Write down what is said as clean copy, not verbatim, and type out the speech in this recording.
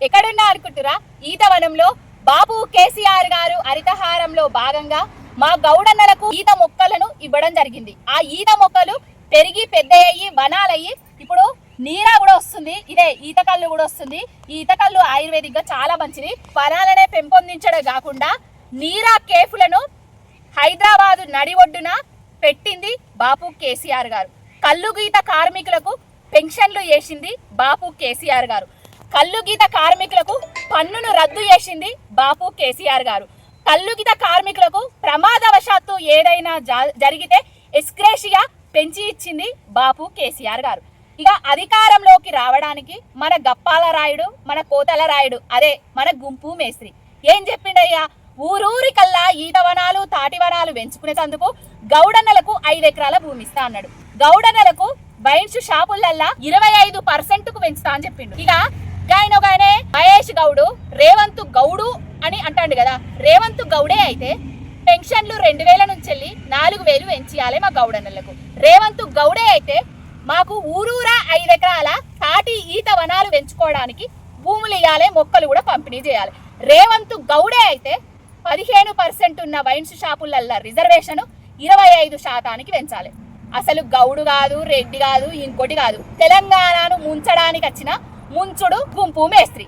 ఎక్కడున్నా అనుకుంటురా? ఈతవనంలో బాబు కేసీఆర్ గారు హరితహారంలో భాగంగా మా గౌడన్నలకు ఈత మొక్కలను ఇవ్వడం జరిగింది. ఆ ఈత మొక్కలు పెరిగి పెద్ద అయ్యి వనాలయ్యి ఇప్పుడు నీరా కూడా వస్తుంది. ఇదే ఈత కళ్ళు కూడా వస్తుంది. ఈ ఈత కళ్ళు ఆయుర్వేదిక్ గా చాలా మంచిది. వనాలనే పెంపొందించడం కాకుండా నీరా కేఫ్లను హైదరాబాదు నడి ఒడ్డున పెట్టింది బాపు కేసీఆర్ గారు. కల్లు గీత కార్మికులకు పెన్షన్లు చేసింది బాపు కేసీఆర్ గారు. కల్లు గీత కార్మికులకు పన్నును రద్దు చేసింది బాపు కేసీఆర్ గారు. కల్లు గీత కార్మికులకు ప్రమాదవశాత్తు ఏదైనా జరిగితే ఎస్క్రేషియా పెంచి ఇచ్చింది బాపు కేసీఆర్ గారు. ఇక అధికారంలోకి రావడానికి మన గప్పాల రాయుడు, మన కోతల రాయుడు, అదే మన గుంపు మేస్త్రి ఏం చెప్పిండయ్యా? ఊరూరి కల్లా ఈతవనాలు తాటివనాలు పెంచుకునేందుకు గౌడన్నలకు 5 ఎకరాల భూమి ఇస్తా అన్నాడు. గౌడన్నలకు వైన్స్ షాపులల్లా 25% కు పెంచుతా అని చెప్పిండు. ఇక గాయనగానే మహేష్ గౌడు రేవంత్ గౌడు అని అంటాడు కదా. రేవంత్ గౌడే అయితే పెన్షన్లు 2000 నుంచి 4000 పెంచియాలి మా గౌడన్నలకు. రేవంత్ గౌడే అయితే మాకు ఊరూరా 5 ఎకరాల తాటి ఈత వనాలు పెంచుకోవడానికి భూములు ఇవ్వాలి, మొక్కలు కూడా పంపిణీ చేయాలి. రేవంత్ గౌడే అయితే 15% ఉన్న వైన్స్ షాపులల్లా రిజర్వేషన్ 25% పెంచాలి. అసలు గౌడు కాదు, రెడ్డి కాదు, ఇంకోటి కాదు, తెలంగాణను ముంచడానికి వచ్చిన ముంచుడు గుంపు మేస్త్రి.